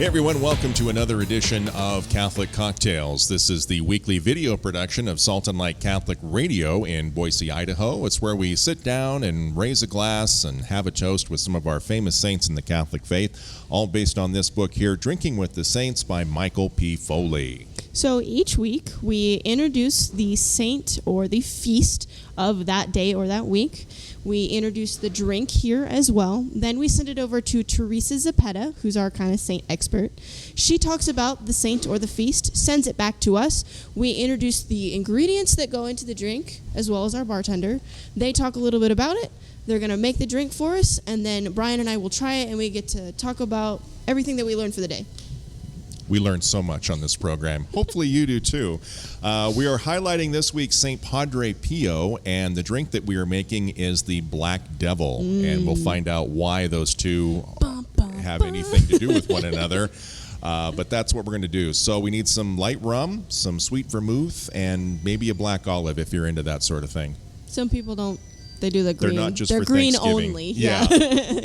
Hey everyone, welcome to another edition of Catholic Cocktails. This is the weekly video production of Salt and Light Catholic Radio in Boise, Idaho. It's where we sit down and raise a glass and have a toast with some of our famous saints in the Catholic faith, all based on this book here, Drinking with the Saints by Michael P. Foley. So each week we introduce the saint or the feast of that day or that week. We introduce the drink here as well. Then we send it over to Teresa Zappetta, who's our kind of saint expert. She talks about the saint or the feast, sends it back to us. We introduce the ingredients that go into the drink, as well as our bartender. They talk a little bit about it. They're going to make the drink for us, and then Brian and I will try it, and we get to talk about everything that we learned for the day. We learned so much on this program. Hopefully you do too. We are highlighting this week St. Padre Pio, and the drink that we are making is the Black Devil. And we'll find out why those two have anything to do with one another. But that's what we're going to do. So we need some light rum, some sweet vermouth, and maybe a black olive if you're into that sort of thing. Some people don't. They do the green. They're not just They're for green Thanksgiving. only. Yeah.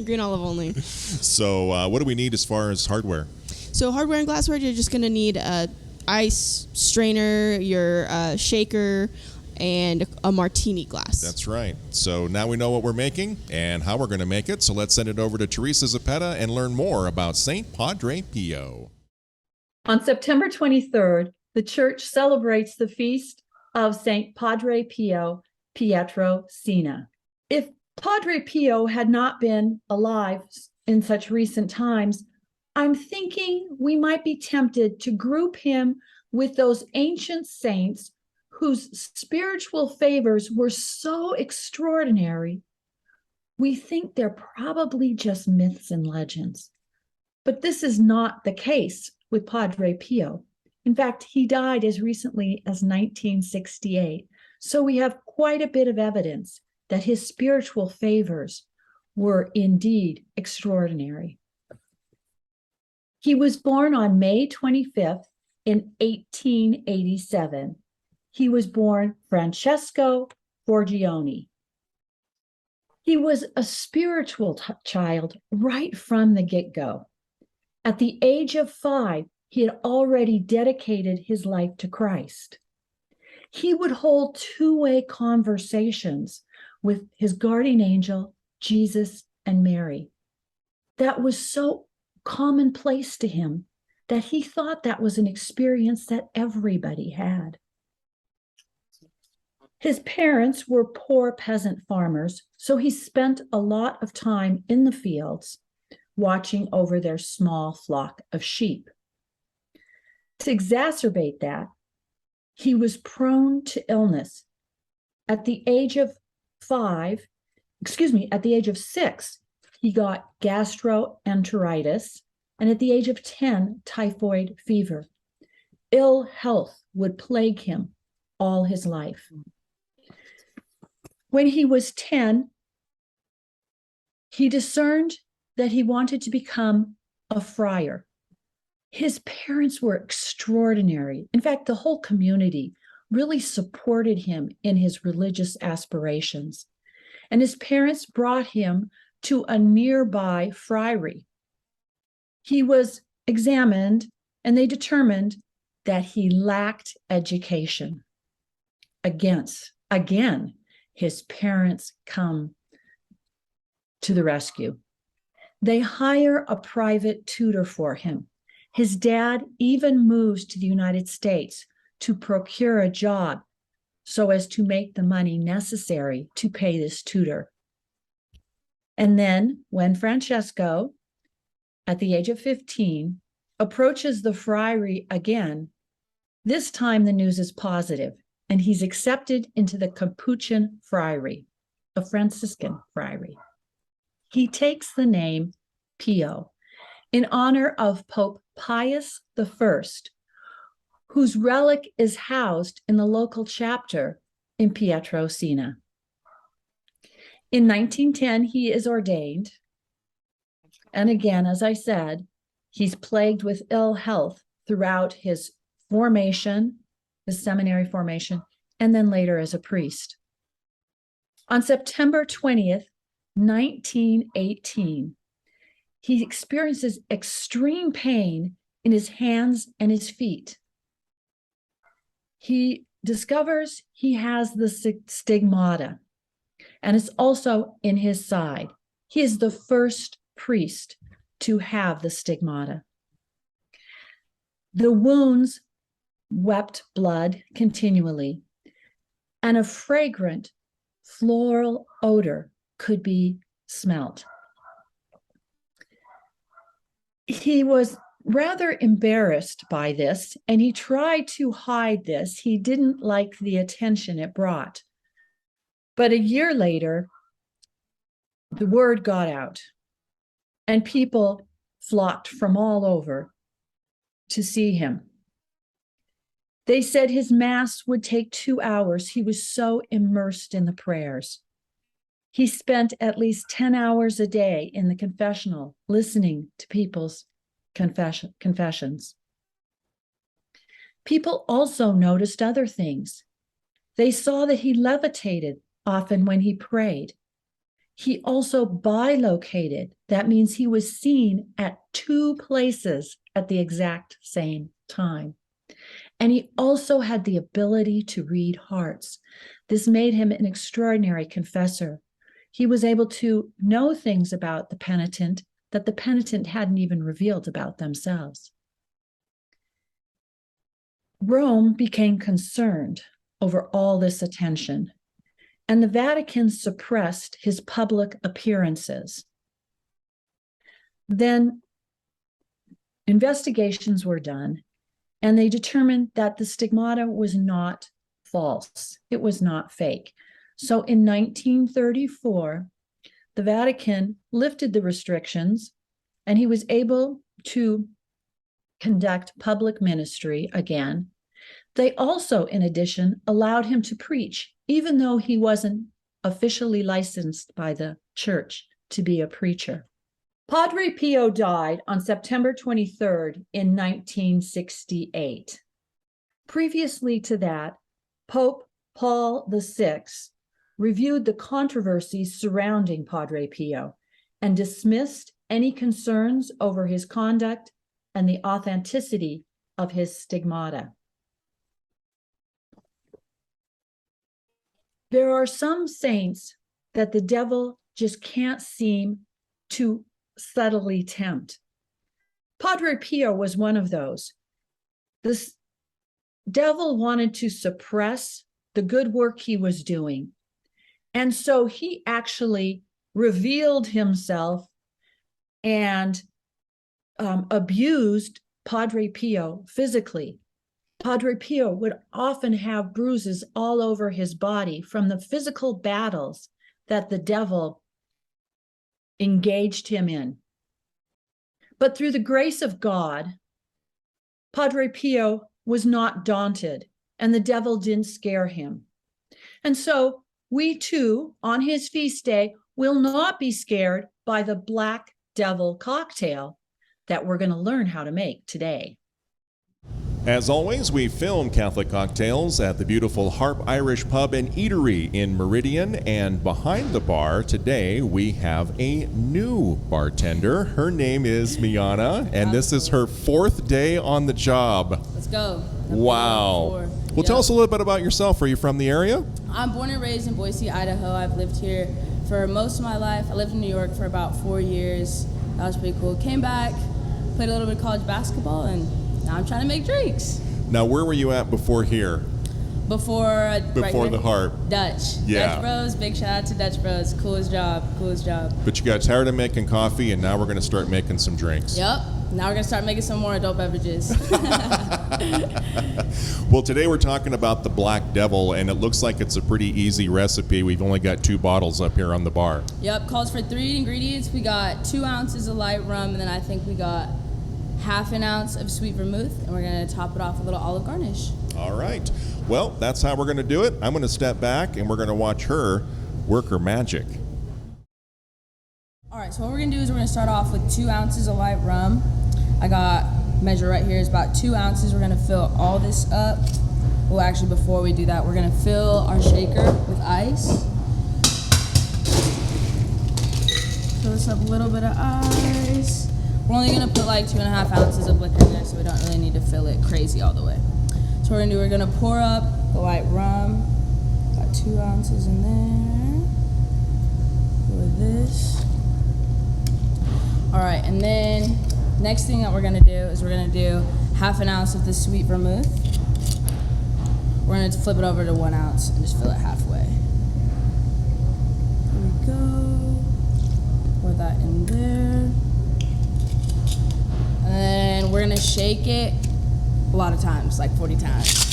Green olive only. So what do we need as far as hardware? So hardware and glassware, you're just going to need a ice strainer, your shaker, and a martini glass. That's right. So now we know what we're making and how we're going to make it. So let's send it over to Teresa Zappetta and learn more about St. Padre Pio. On September 23rd, the church celebrates the feast of St. Padre Pio Pietrelcina. If Padre Pio had not been alive in such recent times, I'm thinking we might be tempted to group him with those ancient saints whose spiritual favors were so extraordinary. We think they're probably just myths and legends. But this is not the case with Padre Pio. In fact, he died as recently as 1968. So we have quite a bit of evidence that his spiritual favors were indeed extraordinary. He was born on May 25th in 1887. He was born Francesco Borgione. He was a spiritual child right from the get-go. At the age of 5, he had already dedicated his life to Christ. He would hold two-way conversations with his guardian angel, Jesus, and Mary. That was so commonplace to him that he thought that was an experience that everybody had. His parents were poor peasant farmers, so he spent a lot of time in the fields watching over their small flock of sheep. To exacerbate that, he was prone to illness. At the age of 6, he got gastroenteritis, and at the age of 10, typhoid fever. Ill health would plague him all his life. When he was 10, he discerned that he wanted to become a friar. His parents were extraordinary. In fact, the whole community really supported him in his religious aspirations. And his parents brought him to a nearby friary. He was examined, and they determined that he lacked education. Again, his parents come to the rescue. They hire a private tutor for him. His dad even moves to the United States to procure a job so as to make the money necessary to pay this tutor. And then when Francesco, at the age of 15, approaches the friary again, this time the news is positive, and he's accepted into the Capuchin friary, a Franciscan friary. He takes the name Pio in honor of Pope Pius I, whose relic is housed in the local chapter in Pietrelcina. In 1910, he is ordained. And again, as I said, he's plagued with ill health throughout his formation, his seminary formation, and then later as a priest. On September 20th, 1918, he experiences extreme pain in his hands and his feet. He discovers he has the stigmata, and it's also in his side. He is the first priest to have the stigmata. The wounds wept blood continually, and a fragrant floral odor could be smelt. He was rather embarrassed by this, and he tried to hide this. He didn't like the attention it brought. But a year later, the word got out, and people flocked from all over to see him. They said his mass would take 2 hours. He was so immersed in the prayers. He spent at least 10 hours a day in the confessional, listening to people's confessions. People also noticed other things. They saw that he levitated often when he prayed. He also bilocated. That means he was seen at 2 places at the exact same time. And he also had the ability to read hearts. This made him an extraordinary confessor. He was able to know things about the penitent that the penitent hadn't even revealed about themselves. Rome became concerned over all this attention, and the Vatican suppressed his public appearances. Then investigations were done, and they determined that the stigmata was not false. It was not fake. So in 1934, the Vatican lifted the restrictions, and he was able to conduct public ministry again. They also, in addition, allowed him to preach, even though he wasn't officially licensed by the church to be a preacher. Padre Pio died on September 23rd in 1968. Previously to that, Pope Paul VI reviewed the controversies surrounding Padre Pio and dismissed any concerns over his conduct and the authenticity of his stigmata. There are some saints that the devil just can't seem to subtly tempt. Padre Pio was one of those. This devil wanted to suppress the good work he was doing. And so he actually revealed himself and abused Padre Pio physically. Padre Pio would often have bruises all over his body from the physical battles that the devil engaged him in. But through the grace of God, Padre Pio was not daunted, and the devil didn't scare him. And so we too, on his feast day, will not be scared by the black devil cocktail that we're going to learn how to make today. As always, we film Catholic cocktails at the beautiful Harp Irish Pub and Eatery in Meridian, and behind the bar today we have a new bartender. Her name is Miana, and this is her 4th day on the job. Let's go. Wow. Well, tell us a little bit about yourself. Are you from the area? I'm born and raised in Boise, Idaho. I've lived here for most of my life. I lived in New York for about 4 years. That was pretty cool. Came back, played a little bit of college basketball, and now I'm trying to make drinks. Now, where were you at before here? Before right the Harp. Dutch. Yeah. Dutch Bros. Big shout out to Dutch Bros. Coolest job. But you got tired of making coffee, and now we're going to start making some drinks. Yep. Now we're going to start making some more adult beverages. Well, today we're talking about the Black Devil, and it looks like it's a pretty easy recipe. We've only got 2 bottles up here on the bar. Yep. Calls for 3 ingredients. We got 2 ounces of light rum, and then I think we got half an ounce of sweet vermouth, and we're going to top it off with a little olive garnish. All right. Well, that's how we're going to do it. I'm going to step back, and we're going to watch her work her magic. All right, so what we're going to do is we're going to start off with 2 ounces of light rum. I got measure right here is about 2 ounces. We're going to fill all this up. Well, actually, before we do that, we're going to fill our shaker with ice. fill this up a little bit of ice. We're only gonna put like 2.5 ounces of liquor in there, so we don't really need to fill it crazy all the way. So what we're gonna pour up the white rum. Got 2 ounces in there. Pour this. All right, and then next thing that we're gonna do is we're gonna do 1/2 ounce of the sweet vermouth. We're gonna flip it over to 1 ounce and just fill it halfway. There we go. Pour that in there. And then we're gonna shake it a lot of times, like 40 times.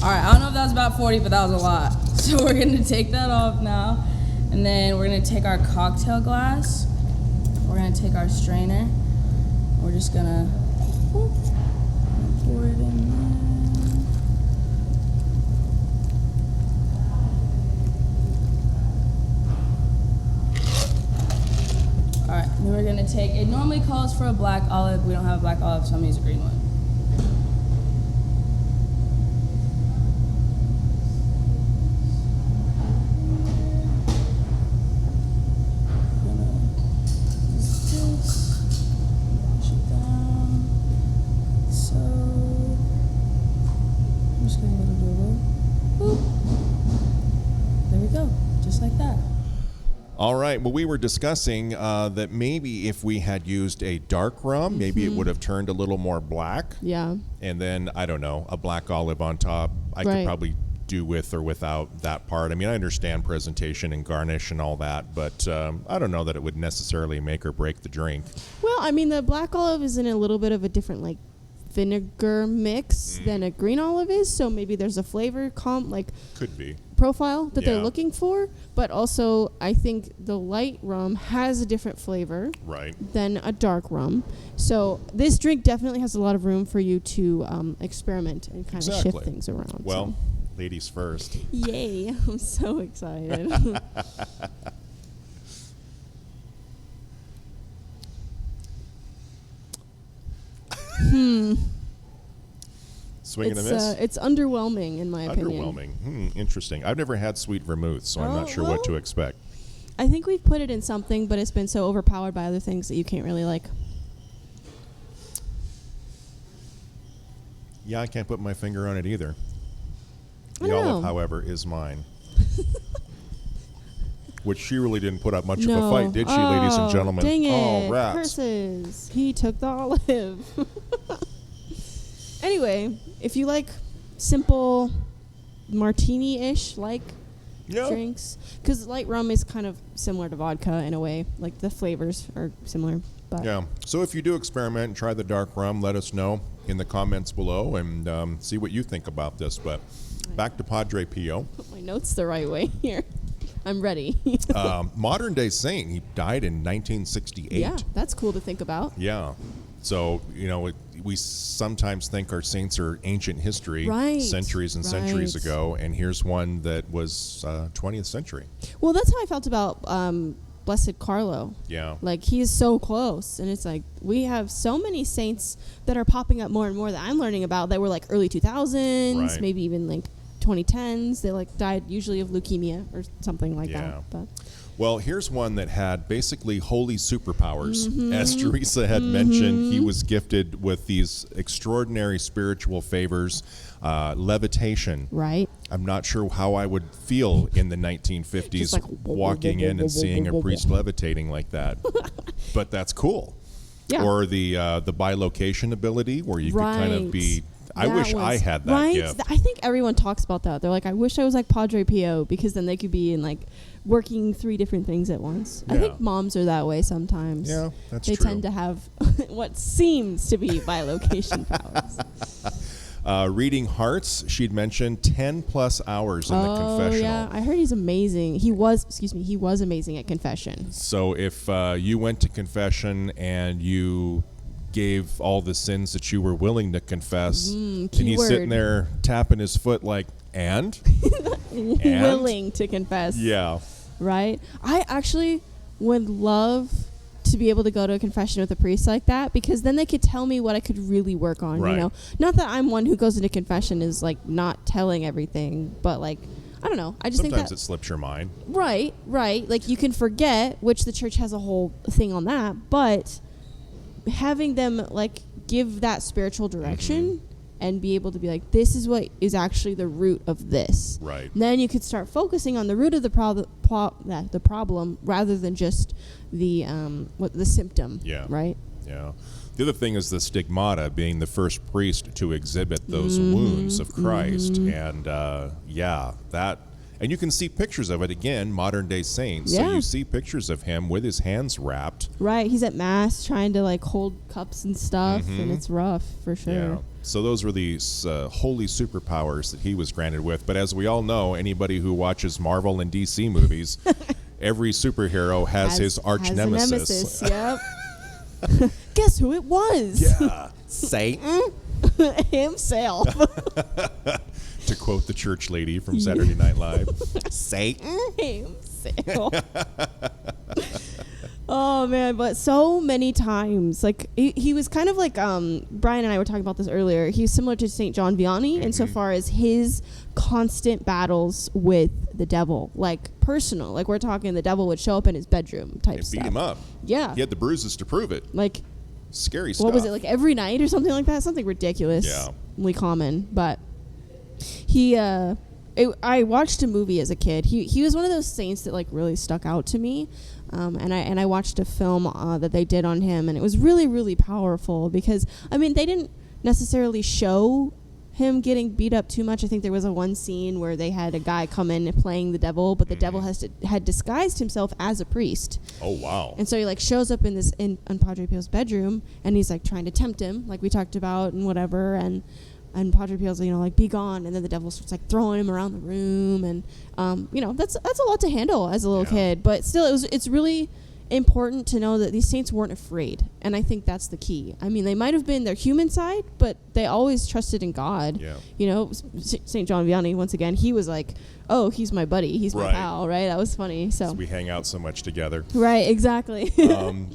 All right, I don't know if that was about 40, but that was a lot. So we're gonna take that off now. And then we're gonna take our cocktail glass. We're gonna take our strainer. We're just gonna pour it in there. All right, then we're gonna take, it normally calls for a black olive. We don't have a black olive, so I'm gonna use a green one. All right. Well, we were discussing that maybe if we had used a dark rum, maybe it would have turned a little more black. Yeah. And then, I don't know, a black olive on top. I could probably do with or without that part. I mean, I understand presentation and garnish and all that, but I don't know that it would necessarily make or break the drink. Well, I mean, the black olive is in a little bit of a different, like, vinegar mix than a green olive is, so maybe there's a flavor could be profile that they're looking for, but also I think the light rum has a different flavor than a dark rum. So this drink definitely has a lot of room for you to experiment and kind of shift things around. Well, ladies first. Yay, I'm so excited. Swing and a miss? It's underwhelming, in my opinion. Underwhelming. Interesting. I've never had sweet vermouth, so I'm not sure what to expect. I think we've put it in something, but it's been so overpowered by other things that you can't really like. Yeah, I can't put my finger on it either. The don't olive, know. however, is mine. Which she really didn't put up much of a fight, did she, ladies and gentlemen? Dang it. Oh, rats. Curses. He took the olive. Anyway, if you like simple martini-ish drinks, because light rum is kind of similar to vodka in a way. Like the flavors are similar. But yeah. So if you do experiment and try the dark rum, let us know in the comments below and see what you think about this. But back to Padre Pio. Put my notes the right way here. I'm ready. Modern day saint. He died in 1968. Yeah, that's cool to think about. Yeah. So, we sometimes think our saints are ancient history, centuries and centuries ago, and here's one that was 20th century. Well, that's how I felt about Blessed Carlo. Yeah. Like, he is so close, and it's like, we have so many saints that are popping up more and more that I'm learning about that were like early 2000s, maybe even like 2010s. They like died usually of leukemia or something like that. But well, here's one that had basically holy superpowers. As Teresa had mentioned, he was gifted with these extraordinary spiritual favors, levitation. Right. I'm not sure how I would feel in the 1950s walking in and seeing a priest levitating like that. But that's cool. Yeah. Or the bilocation ability where you could kind of be... I wish I had that gift. I think everyone talks about that. They're like, I wish I was like Padre Pio, because then they could be in like working 3 different things at once. Yeah. I think moms are that way sometimes. Yeah, that's true. They tend to have what seems to be bilocation powers. Reading hearts, she'd mentioned 10 plus hours in the confessional. Oh, yeah. I heard he's amazing. He was amazing at confession. So if you went to confession and you gave all the sins that you were willing to confess, and he's sitting there tapping his foot like, and? Willing to confess. Yeah. Right? I actually would love to be able to go to a confession with a priest like that, because then they could tell me what I could really work on, Right. you know? Not that I'm one who goes into confession is like not telling everything, but like, I don't know. I just Sometimes think that it slips your mind. Right. Like you can forget, which the church has a whole thing on that, but having them like give that spiritual direction and be able to be like, this is what is actually the root of this. Right. Then you could start focusing on the root of the problem rather than just the symptom. Yeah. Right. Yeah. The other thing is the stigmata, being the first priest to exhibit those wounds of Christ. And that, and you can see pictures of it again, modern day saints. So Yeah. you see pictures of him with his hands wrapped. Right. He's at mass trying to like hold cups and stuff, and it's rough for sure. Yeah. So those were these holy superpowers that he was granted with. But as we all know, anybody who watches Marvel and DC movies, every superhero has his arch a nemesis. Yep. Guess who it was? Yeah. Satan. Himself. To quote the church lady from Saturday Night Live. Satan. Himself. Oh man, but so many times, like he was kind of like Brian and I were talking about this earlier. He's similar to Saint John Vianney insofar as his constant battles with the devil, like personal. Like we're talking, the devil would show up in his bedroom type And stuff. beat him up. Yeah. He had the bruises to prove it. Like Scary stuff. what was it, like every night or something like that? Something ridiculously common. But I watched a movie as a kid. He was one of those saints that like really stuck out to me. And I watched a film that they did on him, and it was really, really powerful because, I mean, they didn't necessarily show him getting beat up too much. I think there was one scene where they had a guy come in playing the devil, but the devil had disguised himself as a priest. Oh, wow. And so he like shows up in Padre Pio's bedroom, and he's like trying to tempt him, like we talked about and whatever, and Padre Pio's, like, be gone, and then the devil starts like throwing him around the room, and that's a lot to handle as a little kid, but still it's really important to know that these saints weren't afraid, and I think that's the key. I mean, they might have been their human side, but they always trusted in God. Saint John Vianney, once again, he was like, oh, he's my buddy, he's my pal, right? That was funny. So we hang out so much together. Right, exactly.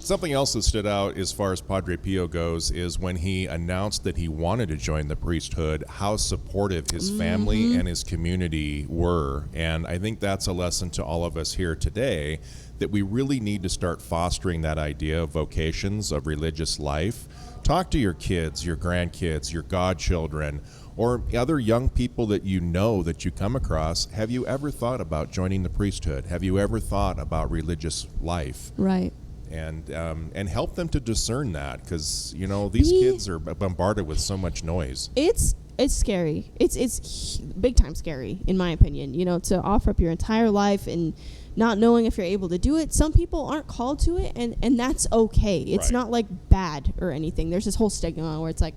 Something else that stood out as far as Padre Pio goes is when he announced that he wanted to join the priesthood, how supportive his family and his community were. And I think that's a lesson to all of us here today, that we really need to start fostering that idea of vocations, of religious life. Talk to your kids, your grandkids, your godchildren, or other young people that you know that you come across. Have you ever thought about joining the priesthood? Have you ever thought about religious life? Right. And help them to discern that, because these kids are bombarded with so much noise. It's scary. It's big time scary, in my opinion. To offer up your entire life and not knowing if you're able to do it. Some people aren't called to it, and that's okay. It's not like bad or anything. There's this whole stigma where it's like,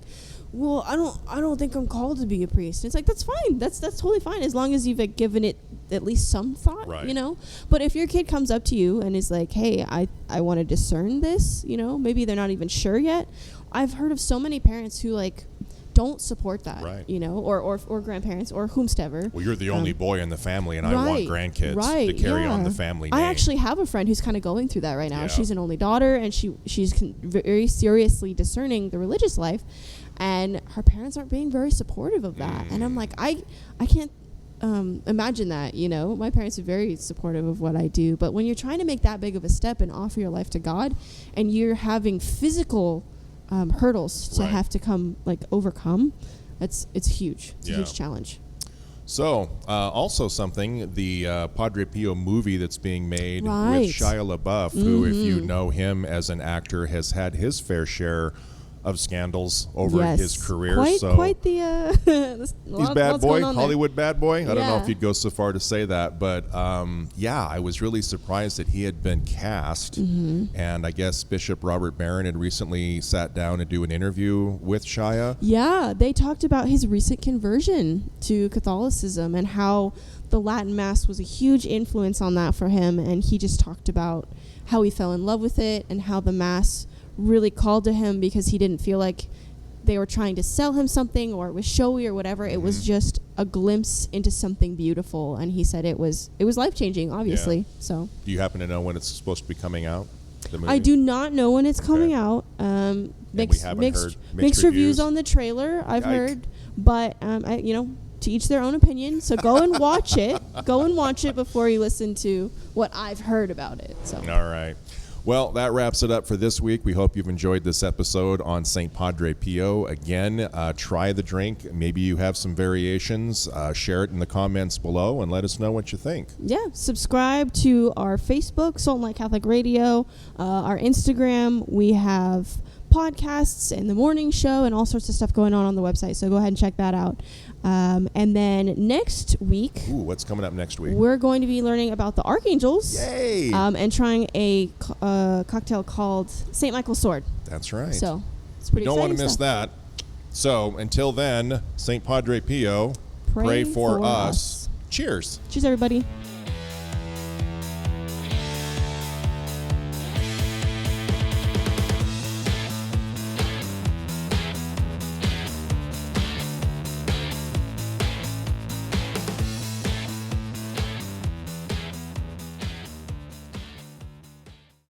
well, I don't think I'm called to be a priest. It's like, that's fine. That's totally fine, as long as you've given it at least some thought, But if your kid comes up to you and is like, hey, I want to discern this, maybe they're not even sure yet. I've heard of so many parents who like don't support that, or grandparents or whomstever. Well, you're the only boy in the family, and I want grandkids to carry on the family name. I actually have a friend who's kind of going through that right now. Yeah. She's an only daughter, and she's very seriously discerning the religious life, and her parents aren't being very supportive of that. And I'm like, I can't imagine that. My parents are very supportive of what I do, but when you're trying to make that big of a step and offer your life to God, and you're having physical hurdles to have to overcome, it's huge. It's a huge challenge. So, also something, the Padre Pio movie that's being made with Shia LaBeouf, who, if you know him as an actor, has had his fair share of scandals over his career. Quite the he's bad boy, Hollywood bad boy. I don't know if you'd go so far to say that, but I was really surprised that he had been cast. And I guess Bishop Robert Barron had recently sat down to do an interview with Shia. Yeah, they talked about his recent conversion to Catholicism and how the Latin Mass was a huge influence on that for him, and he just talked about how he fell in love with it and how the Mass really called to him because he didn't feel like they were trying to sell him something or it was showy or whatever. It was just a glimpse into something beautiful, and he said it was life-changing, obviously. So Do you happen to know when it's supposed to be coming out? The movie? I do not know when it's coming Okay. out. we haven't heard Mixed reviews on the trailer, I've heard, but to each their own opinion. So go and watch it. Go and watch it before you listen to what I've heard about it. So All right. Well, that wraps it up for this week. We hope you've enjoyed this episode on St. Padre Pio. Again, try the drink. Maybe you have some variations. Share it in the comments below and let us know what you think. yeah, subscribe to our Facebook, Salt and Light Catholic Radio, our Instagram. We have podcasts and the morning show and all sorts of stuff going on the website. So go ahead and check that out. And then next week, Ooh, what's coming up next week? we're going to be learning about the archangels. Yay! And trying a cocktail called St. Michael's Sword. That's right. So it's pretty Don't exciting want to miss stuff. that. So until then, St. Padre Pio, Pray for for us. us. Cheers. Cheers, everybody.